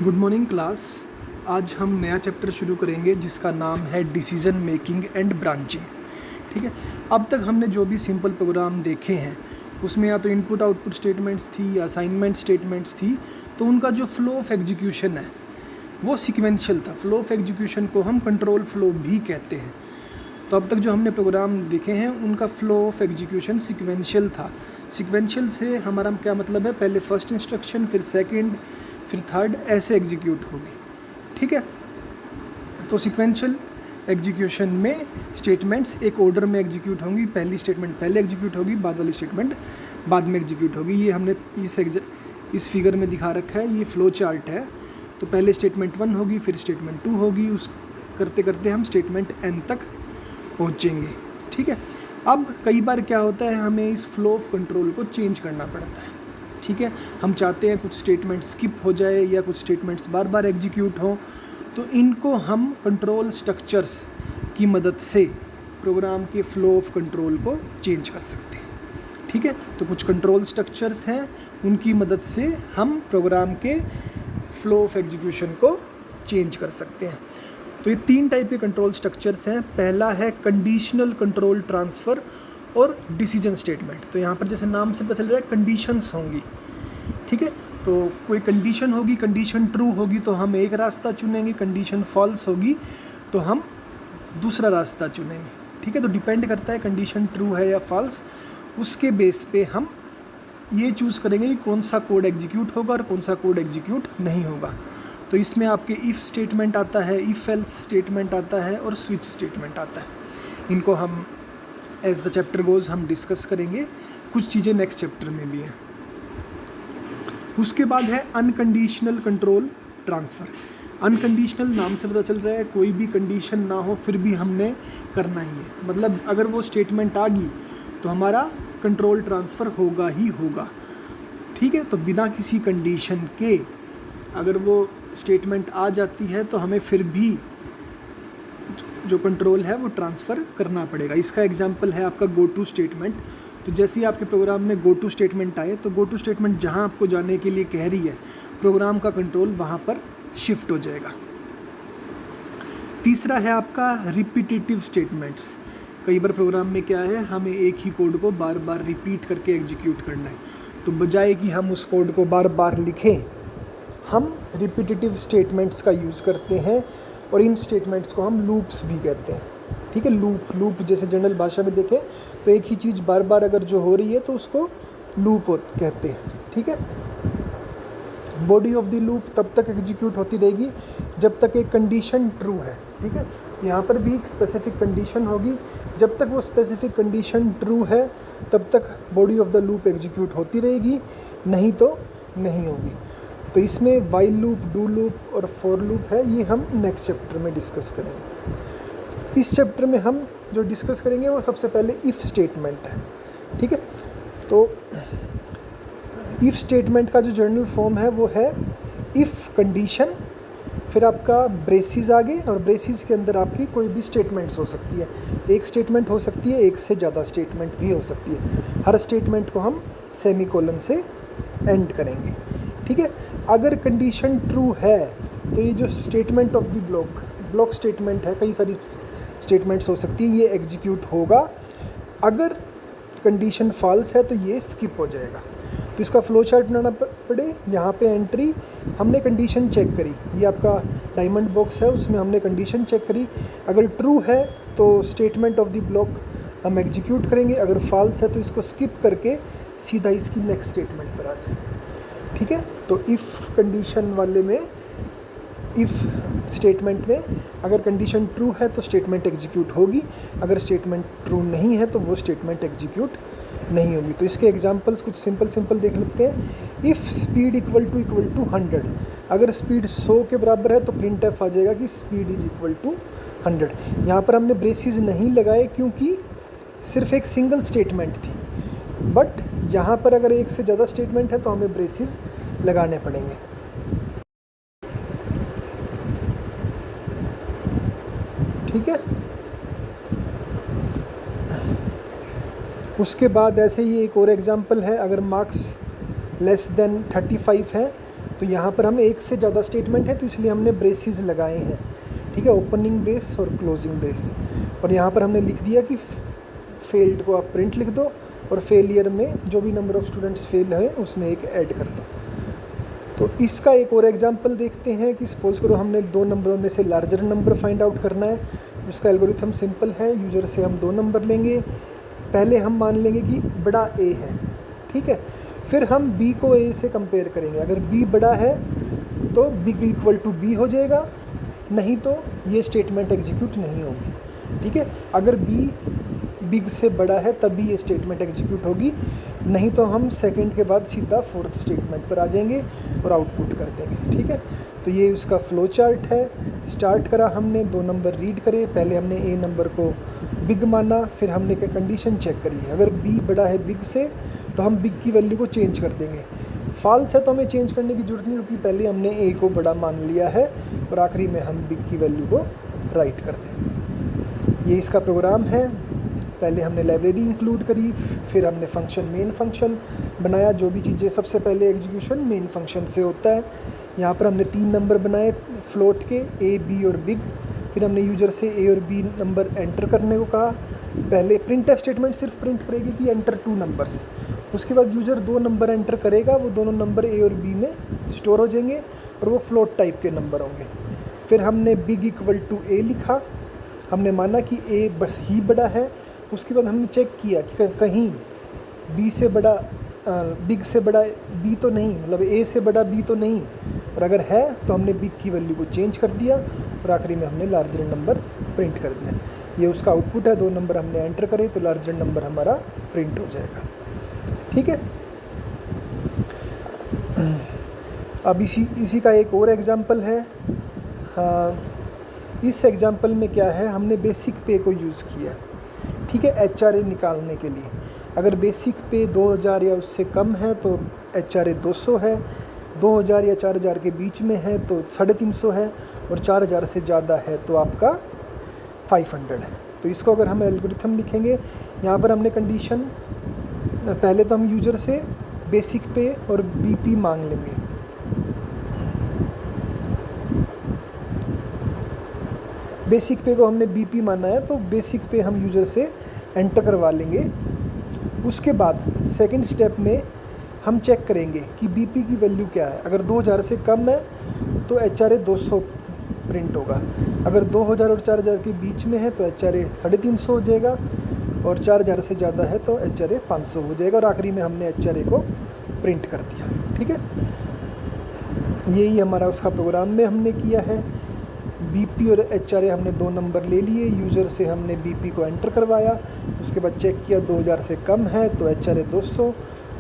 Good morning class. आज हम नया चैप्टर शुरू करेंगे जिसका नाम है डिसीजन मेकिंग एंड ब्रांचिंग। ठीक है, अब तक हमने जो भी सिंपल प्रोग्राम देखे हैं उसमें या तो इनपुट आउटपुट स्टेटमेंट्स थी या असाइनमेंट स्टेटमेंट्स थी, तो उनका जो फ्लो ऑफ एग्जीक्यूशन है वो सीक्वेंशियल था। फ्लो ऑफ एग्जीक्यूशन को हम कंट्रोल फ्लो भी कहते हैं। तो अब तक जो हमने प्रोग्राम देखे हैं उनका फ्लो ऑफ एग्जीक्यूशन सीक्वेंशियल था। सीक्वेंशियल से हमारा क्या मतलब है, पहले फर्स्ट इंस्ट्रक्शन, फिर सेकंड, फिर थर्ड, ऐसे एग्जीक्यूट होगी। ठीक है, तो सीक्वेंशियल एग्जीक्यूशन में स्टेटमेंट्स एक ऑर्डर में एग्जीक्यूट होंगी। पहली स्टेटमेंट पहले एग्जीक्यूट होगी, बाद वाली स्टेटमेंट बाद में एग्जीक्यूट होगी। ये हमने इस फिगर में दिखा रखा है, ये फ्लो चार्ट है। तो पहले स्टेटमेंट 1 होगी, फिर स्टेटमेंट 2 होगी, उस करते करते हम स्टेटमेंट n तक पहुँचेंगे। ठीक है, अब कई बार क्या होता है, हमें इस फ्लो ऑफ कंट्रोल को चेंज करना पड़ता है। ठीक है, हम चाहते हैं कुछ स्टेटमेंट स्किप हो जाए या कुछ स्टेटमेंट्स बार बार एग्जीक्यूट हो, तो इनको हम कंट्रोल स्ट्रक्चर्स की मदद से प्रोग्राम के फ्लो ऑफ कंट्रोल को चेंज कर सकते हैं। ठीक है, तो कुछ कंट्रोल स्ट्रक्चर्स हैं, उनकी मदद से हम प्रोग्राम के फ्लो ऑफ एग्जीक्यूशन को चेंज कर सकते हैं। तो ये 3 टाइप के कंट्रोल स्ट्रक्चर्स हैं। पहला है कंडीशनल कंट्रोल ट्रांसफ़र और डिसीजन स्टेटमेंट। तो यहाँ पर जैसे नाम से पता चल रहा है कंडीशंस होंगी। ठीक है, तो कोई कंडीशन होगी, कंडीशन ट्रू होगी तो हम एक रास्ता चुनेंगे, कंडीशन फॉल्स होगी तो हम दूसरा रास्ता चुनेंगे। ठीक है, तो डिपेंड करता है कंडीशन ट्रू है या फॉल्स, उसके बेस पे हम ये चूज़ करेंगे कि कौन सा कोड एग्जीक्यूट होगा और कौन सा कोड एग्जीक्यूट नहीं होगा। तो इसमें आपके इफ़ स्टेटमेंट आता है, इफ़ एल्स स्टेटमेंट आता है और स्विच स्टेटमेंट आता है। इनको हम एज द चैप्टर गोज हम डिस्कस करेंगे, कुछ चीज़ें नेक्स्ट चैप्टर में भी हैं। उसके बाद है अनकंडीशनल कंट्रोल ट्रांसफ़र। अनकंडीशनल नाम से पता चल रहा है कोई भी कंडीशन ना हो फिर भी हमने करना ही है। मतलब अगर वो स्टेटमेंट आ गई तो हमारा कंट्रोल ट्रांसफ़र होगा ही होगा। ठीक है, तो बिना किसी कंडीशन के अगर वो स्टेटमेंट आ जाती है तो हमें फिर भी जो कंट्रोल है वो ट्रांसफ़र करना पड़ेगा। इसका एग्जांपल है आपका गो टू स्टेटमेंट। तो जैसे ही आपके प्रोग्राम में गो टू स्टेटमेंट आए तो गो टू स्टेटमेंट जहां आपको जाने के लिए कह रही है, प्रोग्राम का कंट्रोल वहां पर शिफ्ट हो जाएगा। तीसरा है आपका रिपीटेटिव स्टेटमेंट्स। कई बार प्रोग्राम में क्या है, हमें एक ही कोड को बार बार रिपीट करके एग्जीक्यूट करना है, तो बजाय कि हम उस कोड को बार बार लिखें, हम रिपीटेटिव स्टेटमेंट्स का यूज़ करते हैं और इन स्टेटमेंट्स को हम लूप्स भी कहते हैं। ठीक है, लूप जैसे जनरल भाषा में देखें तो एक ही चीज़ बार बार अगर जो हो रही है तो उसको लूप कहते हैं। ठीक है, बॉडी ऑफ द लूप तब तक एग्जीक्यूट होती रहेगी जब तक एक कंडीशन ट्रू है। ठीक है, यहाँ पर भी एक स्पेसिफिक कंडीशन होगी, जब तक वो स्पेसिफिक कंडीशन ट्रू है तब तक body of the loop execute होती रहेगी, नहीं तो नहीं होगी। तो इसमें वाइल लूप, डू लूप और फॉर लूप है, ये हम नेक्स्ट चैप्टर में डिस्कस करेंगे। इस चैप्टर में हम जो डिस्कस करेंगे वो सबसे पहले इफ़ स्टेटमेंट है। ठीक है, तो इफ़ स्टेटमेंट का जो जनरल फॉर्म है वो है इफ़ कंडीशन, फिर आपका ब्रेसिस आगे, और ब्रेसिस के अंदर आपकी कोई भी स्टेटमेंट्स हो सकती है। एक स्टेटमेंट हो सकती है, एक से ज़्यादा स्टेटमेंट भी हो सकती है। हर स्टेटमेंट को हम सेमीकोलन से एंड करेंगे। ठीक है, अगर कंडीशन ट्रू है तो ये जो statement of the block statement है, कई सारी स्टेटमेंट्स हो सकती है, ये एग्जीक्यूट होगा। अगर कंडीशन फॉल्स है तो ये स्किप हो जाएगा। तो इसका फ्लो चार्ट बनाना पड़े। यहाँ पे एंट्री हमने कंडीशन चेक करी, ये आपका डायमंड बॉक्स है, उसमें हमने कंडीशन चेक करी। अगर ट्रू है तो स्टेटमेंट ऑफ द ब्लॉक हम एग्जीक्यूट करेंगे, अगर फॉल्स है तो इसको स्किप करके सीधा इसकी नेक्स्ट स्टेटमेंट पर आ जाएंगे। ठीक है, तो इफ़ कंडीशन वाले में, इफ़ स्टेटमेंट में अगर कंडीशन ट्रू है तो स्टेटमेंट एग्जीक्यूट होगी, अगर स्टेटमेंट ट्रू नहीं है तो वो स्टेटमेंट एग्जीक्यूट नहीं होगी। तो इसके एग्जांपल्स कुछ सिंपल देख लेते हैं। इफ़ स्पीड इक्वल टू 100, अगर स्पीड 100 के बराबर है तो प्रिंट एफ आ जाएगा कि स्पीड इज़ इक्वल टू 100। यहाँ पर हमने ब्रेसिस नहीं लगाए क्योंकि सिर्फ एक सिंगल स्टेटमेंट थी, बट यहाँ पर अगर एक से ज़्यादा स्टेटमेंट है तो हमें ब्रेसिस लगाने पड़ेंगे। ठीक है, उसके बाद ऐसे ही एक और एग्जांपल है, अगर मार्क्स लेस देन 35 है तो यहाँ पर हम एक से ज़्यादा स्टेटमेंट है तो इसलिए हमने ब्रेसेस लगाए हैं, ठीक है, ओपनिंग ब्रेस और क्लोजिंग ब्रेस। और यहाँ पर हमने लिख दिया कि फेल्ड को आप प्रिंट लिख दो और फेलियर में जो भी नंबर ऑफ़ स्टूडेंट्स फेल है उसमें एक ऐड कर दो। तो इसका एक और एग्जांपल देखते हैं कि सपोज करो हमने दो नंबरों में से लार्जर नंबर फाइंड आउट करना है। उसका एल्गोरिथम सिंपल है, यूजर से हम दो नंबर लेंगे, पहले हम मान लेंगे कि बड़ा ए है, ठीक है, फिर हम बी को ए से कंपेयर करेंगे। अगर बी बड़ा है तो बिग इक्वल टू बी हो जाएगा, नहीं तो ये स्टेटमेंट एग्जीक्यूट नहीं होगी, ठीक है। अगर बी बिग से बड़ा है तभी ये स्टेटमेंट एग्जीक्यूट होगी, नहीं तो हम सेकंड के बाद सीधा फोर्थ स्टेटमेंट पर आ जाएंगे और आउटपुट कर देंगे, ठीक है। तो ये उसका फ्लो चार्ट है। स्टार्ट करा हमने, दो नंबर रीड करे, पहले हमने ए नंबर को बिग माना, फिर हमने क्या कंडीशन चेक करी, अगर बी बड़ा है बिग से तो हम बिग की वैल्यू को चेंज कर देंगे, फॉल्स है तो हमें चेंज करने की ज़रूरत नहीं क्योंकि पहले हमने ए को बड़ा मान लिया है, और आखिरी में हम बिग की वैल्यू को राइट कर देंगे। ये इसका प्रोग्राम है। पहले हमने लाइब्रेरी इंक्लूड करी, फिर हमने फंक्शन मेन फंक्शन बनाया, जो भी चीज़ें सबसे पहले एग्जीक्यूशन मेन फंक्शन से होता है। यहाँ पर हमने 3 नंबर बनाए फ्लोट के, ए बी और बिग। फिर हमने यूजर से ए और बी नंबर एंटर करने को कहा। पहले प्रिंट स्टेटमेंट सिर्फ प्रिंट करेगी कि एंटर 2 नंबर्स, उसके बाद यूज़र 2 नंबर एंटर करेगा, वो दोनों नंबर ए और बी में स्टोर हो जाएंगे और वो फ्लोट टाइप के नंबर होंगे। फिर हमने बिग इक्वल टू ए लिखा, हमने माना कि ए बस ही बड़ा है। उसके बाद हमने चेक किया कि कहीं बी से बड़ा बिग से बड़ा बी तो नहीं, मतलब ए से बड़ा बी तो नहीं, और अगर है तो हमने बिग की वैल्यू को चेंज कर दिया और आखिरी में हमने लार्जर नंबर प्रिंट कर दिया। ये उसका आउटपुट है, 2 नंबर हमने एंटर करे तो लार्जर नंबर हमारा प्रिंट हो जाएगा, ठीक है। अब इसी का एक और एग्जांपल है। इस एग्जांपल में क्या है, हमने बेसिक पे को यूज़ किया, ठीक है, HRA निकालने के लिए। अगर बेसिक पे 2000 या उससे कम है तो HRA 200 है, 2000 या 4000 के बीच में है तो 350 है, और 4000 से ज़्यादा है तो आपका 500 है। तो इसको अगर हम एल्गोरिथम लिखेंगे, यहाँ पर हमने कंडीशन, पहले तो हम यूजर से बेसिक पे और BP मांग लेंगे। बेसिक पे को हमने BP माना है तो बेसिक पे हम यूज़र से एंटर करवा लेंगे। उसके बाद सेकंड स्टेप में हम चेक करेंगे कि BP की वैल्यू क्या है। अगर 2000 से कम है तो HRA 200 प्रिंट होगा, अगर 2000 और 4000 के बीच में है तो HRA 350 हो जाएगा, और 4000 से ज़्यादा है तो HRA 500 हो जाएगा, और आखिरी में हमने HRA को प्रिंट कर दिया, ठीक है। यही हमारा उसका प्रोग्राम में हमने किया है। BP और HRA हमने 2 नंबर ले लिए, यूज़र से हमने BP को एंटर करवाया, उसके बाद चेक किया 2000 से कम है तो HRA 200,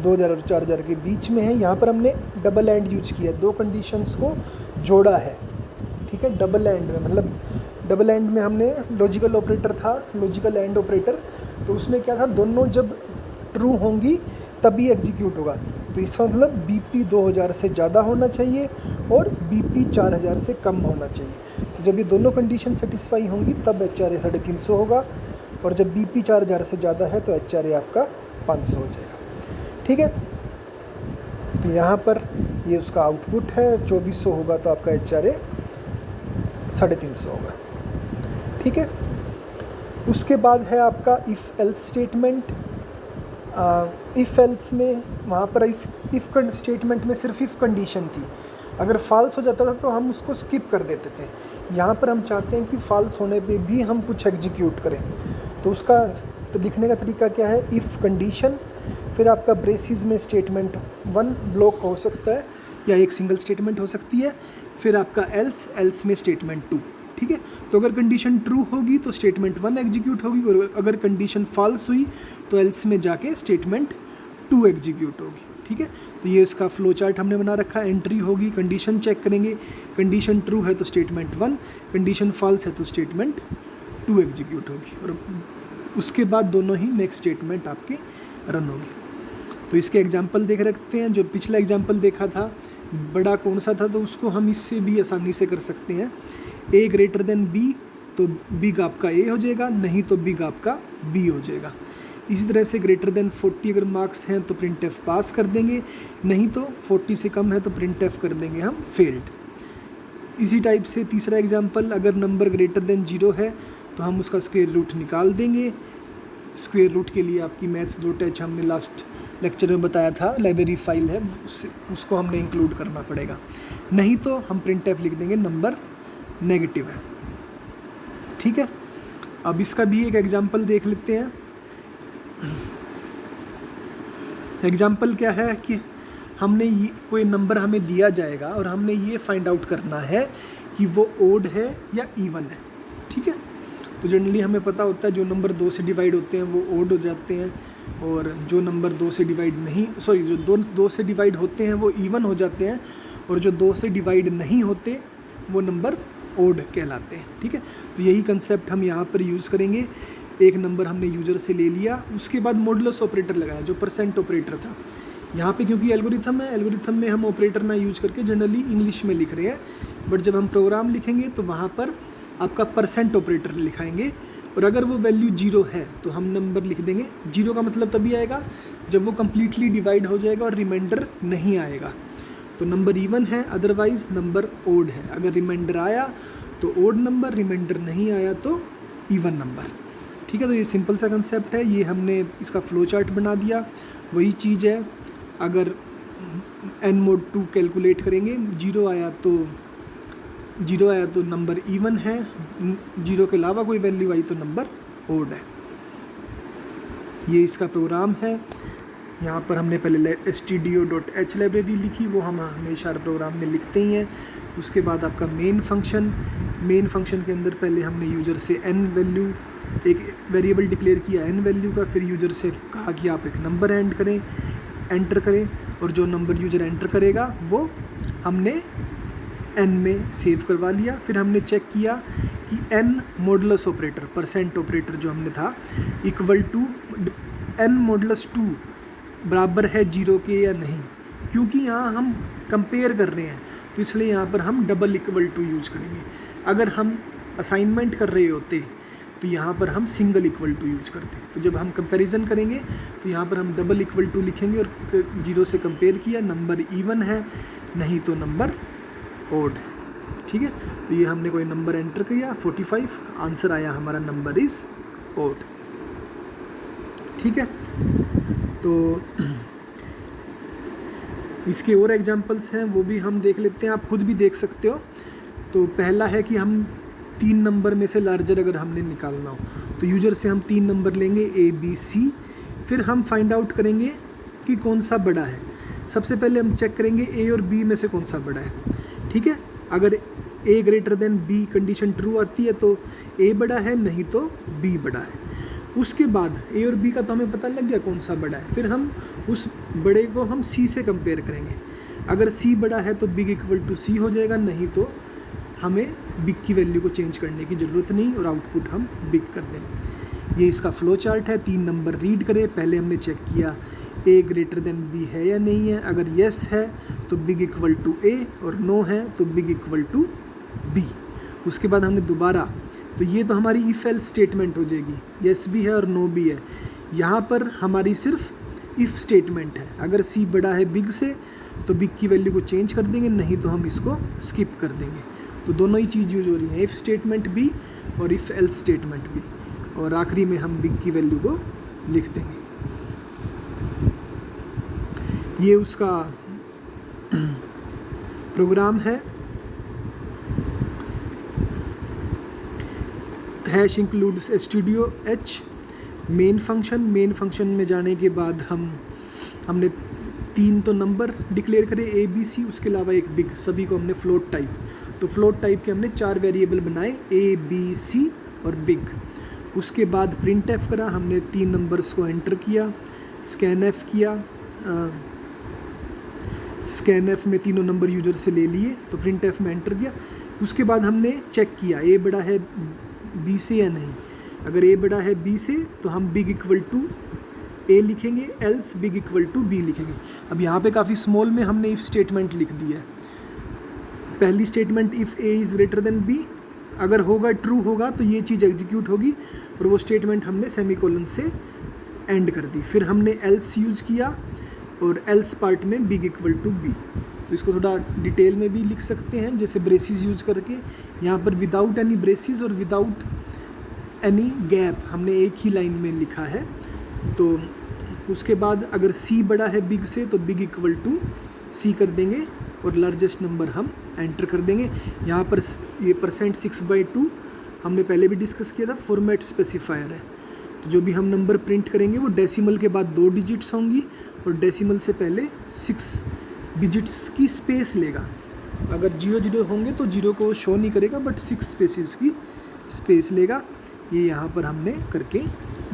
2000 और 4000 के बीच में है। यहाँ पर हमने डबल एंड यूज किया, 2 कंडीशंस को जोड़ा है, ठीक है। डबल एंड में मतलब डबल एंड में हमने लॉजिकल ऑपरेटर था, लॉजिकल एंड ऑपरेटर, तो उसमें क्या था, दोनों जब ट्रू होंगी तभी एग्जीक्यूट होगा। तो इसका मतलब BP 2000 से ज़्यादा होना चाहिए और BP 4000 से कम होना चाहिए। तो जब ये दोनों कंडीशन सेटिस्फाई होंगी तब HRA 350 होगा, और जब BP 4000 से ज़्यादा है तो HRA आपका 500 हो जाएगा, ठीक है। तो यहाँ पर ये उसका आउटपुट है, 2400 होगा तो आपका HRA 350 होगा, ठीक है। उसके बाद है आपका if else statement. If else में वहाँ पर इफ़ स्टेटमेंट में सिर्फ इफ़ कंडीशन थी, अगर फॉल्स हो जाता था तो हम उसको स्किप कर देते थे। यहाँ पर हम चाहते हैं कि फॉल्स होने पे भी हम कुछ एग्जीक्यूट करें, तो उसका लिखने का तरीका क्या है, इफ़ कंडीशन, फिर आपका ब्रेसिस में स्टेटमेंट 1 ब्लॉक हो सकता है या एक सिंगल स्टेटमेंट हो सकती है, फिर आपका एल्स में स्टेटमेंट 2, ठीक है। तो अगर कंडीशन ट्रू होगी तो स्टेटमेंट 1 एग्जीक्यूट होगी, और अगर कंडीशन फॉल्स हुई तो एल्स में जाके स्टेटमेंट 2 एग्जीक्यूट होगी, ठीक है। तो ये इसका फ्लो चार्ट हमने बना रखा है। एंट्री होगी, कंडीशन चेक करेंगे, कंडीशन ट्रू है तो स्टेटमेंट 1, कंडीशन फॉल्स है तो स्टेटमेंट 2 एग्जीक्यूट होगी, और उसके बाद दोनों ही नेक्स्ट स्टेटमेंट आपके रन होगी। तो इसके एग्जाम्पल देख रखते हैं। जो पिछला एग्जाम्पल देखा था बड़ा कौन सा था, तो उसको हम इससे भी आसानी से कर सकते हैं। A ग्रेटर देन B तो बिग आपका A हो जाएगा, नहीं तो बिग आपका B हो जाएगा। इसी तरह से ग्रेटर देन 40 अगर मार्क्स हैं तो प्रिंट एफ पास कर देंगे, नहीं तो 40 से कम है तो प्रिंट एफ कर देंगे हम फेल्ड। इसी टाइप से तीसरा एग्जांपल, अगर नंबर ग्रेटर देन 0 है तो हम उसका स्क्वायर रूट निकाल देंगे। स्क्वायर रूट के लिए आपकी मैथ.h हमने लास्ट लेक्चर में बताया था, लाइब्रेरी फाइल है, उसको हमने इंक्लूड करना पड़ेगा, नहीं तो हम प्रिंट एफ लिख देंगे नंबर नेगेटिव है। ठीक है, अब इसका भी एक एग्जांपल देख लेते हैं। एग्जांपल क्या है कि हमने ये कोई नंबर हमें दिया जाएगा और हमने ये फाइंड आउट करना है कि वो ओड है या इवन है। ठीक है, तो जनरली हमें पता होता है जो नंबर 2 से डिवाइड होते हैं वो ओड हो जाते हैं, और जो नंबर 2 से डिवाइड नहीं जो 2 से डिवाइड होते हैं वो इवन हो जाते हैं, और जो 2 से डिवाइड नहीं होते वो नंबर ओड कहलाते हैं। ठीक है, तो यही कंसेप्ट हम यहाँ पर यूज़ करेंगे। एक नंबर हमने यूज़र से ले लिया, उसके बाद मॉडुलस ऑपरेटर लगाया जो परसेंट ऑपरेटर था। यहाँ पे क्योंकि एल्गोरिथम है, एल्गोरिथम में हम ऑपरेटर ना यूज करके जनरली इंग्लिश में लिख रहे हैं, बट जब हम प्रोग्राम लिखेंगे तो वहाँ पर आपका परसेंट ऑपरेटर लिखाएंगे, और अगर वो वैल्यू 0 है तो हम नंबर लिख देंगे। 0 का मतलब तभी आएगा जब वो कम्प्लीटली डिवाइड हो जाएगा और रिमाइंडर नहीं आएगा, तो नंबर इवन है, अदरवाइज नंबर ओड है। अगर रिमाइंडर आया तो ओड नंबर, रिमाइंडर नहीं आया तो इवन नंबर। ठीक है, तो ये सिंपल सा कंसेप्ट है, ये हमने इसका फ्लो चार्ट बना दिया। वही चीज़ है, अगर n mod 2 कैलकुलेट करेंगे, 0 आया तो नंबर इवन है, 0 के अलावा कोई वैल्यू आई तो नंबर ओड है। ये इसका प्रोग्राम है। यहाँ पर हमने पहले stdio.h लाइब्रेरी लिखी, वो हम हमेशा प्रोग्राम में लिखते ही हैं। उसके बाद आपका मेन फंक्शन के अंदर पहले हमने यूज़र से n वैल्यू, एक वेरिएबल डिक्लेयर किया n वैल्यू का, फिर यूज़र से कहा कि आप एक नंबर एंटर करें, और जो नंबर यूज़र एंटर करेगा वो हमने n में सेव करवा लिया। फिर हमने चेक किया कि n modulus operator, percent operator जो हमने था, इक्वल टू n मॉडुलस 2 बराबर है 0 के या नहीं, क्योंकि यहाँ हम कंपेयर कर रहे हैं तो इसलिए यहाँ पर हम डबल इक्वल टू यूज करेंगे। अगर हम असाइनमेंट कर रहे होते तो यहाँ पर हम सिंगल इक्वल टू यूज करते। तो जब हम कंपैरिजन करेंगे तो यहाँ पर हम डबल इक्वल टू लिखेंगे, और 0 से कंपेयर किया, नंबर इवन है, नहीं तो नंबर ओड है। ठीक है, तो ये हमने कोई नंबर एंटर किया 45, आंसर आया हमारा नंबर इज़ ओड। ठीक है, तो इसके और एग्जांपल्स हैं, वो भी हम देख लेते हैं, आप खुद भी देख सकते हो। तो पहला है कि हम 3 नंबर में से लार्जर अगर हमने निकालना हो तो यूज़र से हम 3 नंबर लेंगे A B C, फिर हम फाइंड आउट करेंगे कि कौन सा बड़ा है। सबसे पहले हम चेक करेंगे A और B में से कौन सा बड़ा है। ठीक है, अगर A greater than B condition true आती है तो A बड़ा है, नहीं तो B बड़ा है। उसके बाद A और B का तो हमें पता लग गया कौन सा बड़ा है, फिर हम उस बड़े को हम C से कंपेयर करेंगे। अगर C बड़ा है तो बिग इक्वल टू C हो जाएगा, नहीं तो हमें बिग की वैल्यू को चेंज करने की ज़रूरत नहीं, और आउटपुट हम बिग कर देंगे। ये इसका फ्लो चार्ट है। 3 नंबर रीड करें, पहले हमने चेक किया A ग्रेटर देन B है या नहीं है। अगर येस है तो बिग इक्वल टू A, और नो है तो बिग इक्वल टू B। उसके बाद हमने दोबारा, तो ये तो हमारी इफ़ एल्स स्टेटमेंट हो जाएगी, येस भी है और नो भी है। यहाँ पर हमारी सिर्फ इफ़ स्टेटमेंट है, अगर C बड़ा है बिग से तो बिग की वैल्यू को चेंज कर देंगे, नहीं तो हम इसको स्किप कर देंगे। तो दोनों ही चीज़ यूज हो रही है, इफ़ स्टेटमेंट भी और इफ़ एल्स स्टेटमेंट भी, और आखिरी में हम बिग की वैल्यू को लिख देंगे। ये उसका प्रोग्राम है। Hash includes stdio.h main function में जाने के बाद हमने 3 तो नंबर डिक्लेयर करे A B C, उसके अलावा एक बिग, सभी को हमने फ्लोट टाइप, तो फ्लोट टाइप के हमने 4 वेरिएबल बनाए A B C और बिग। उसके बाद प्रिंट एफ करा, हमने 3 नंबर्स को एंटर किया, स्कैन एफ किया, स्कैन एफ में तीनों नंबर यूजर से ले लिए तो प्रिंट एफ में एंटर किया। उसके बाद हमने चेक किया A बड़ा है B से या नहीं। अगर A बड़ा है B से तो हम बिग इक्वल टू A लिखेंगे, else big equal to B लिखेंगे। अब यहाँ पे काफ़ी स्मॉल में हमने इफ़ स्टेटमेंट लिख दी है। पहली statement if A is greater than B, अगर होगा ट्रू होगा तो ये चीज़ एग्जीक्यूट होगी, और वो स्टेटमेंट हमने सेमीकोलन से एंड कर दी। फिर हमने एल्स यूज किया और एल्स पार्ट में बिग इक्वल टू बी। तो इसको थोड़ा डिटेल में भी लिख सकते हैं, जैसे ब्रेसिस यूज करके। यहाँ पर विदाउट एनी ब्रेसिस और विदाउट एनी गैप हमने एक ही लाइन में लिखा है। तो उसके बाद अगर सी बड़ा है बिग से तो बिग इक्वल टू सी कर देंगे और लार्जेस्ट नंबर हम एंटर कर देंगे। यहाँ पर ये %6/2 हमने पहले भी डिस्कस किया था, फॉर्मेट स्पेसिफायर है। तो जो भी हम नंबर प्रिंट करेंगे वो डेसिमल के बाद 2 डिजिट्स होंगी और डेसिमल से पहले 6 डिजिट्स की स्पेस लेगा। अगर 0 होंगे तो 0 को शो नहीं करेगा, बट 6 स्पेसिस की स्पेस लेगा। ये यहाँ पर हमने करके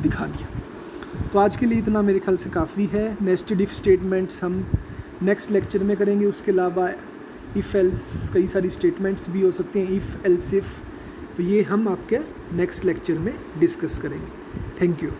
दिखा दिया। तो आज के लिए इतना मेरे ख्याल से काफ़ी है। नेस्टेड इफ स्टेटमेंट्स हम नेक्स्ट लेक्चर में करेंगे। उसके अलावा इफ़ एल्स कई सारी स्टेटमेंट्स भी हो सकते हैं, इफ़ एल्स इफ़, तो ये हम आपके नेक्स्ट लेक्चर में डिस्कस करेंगे। Thank you.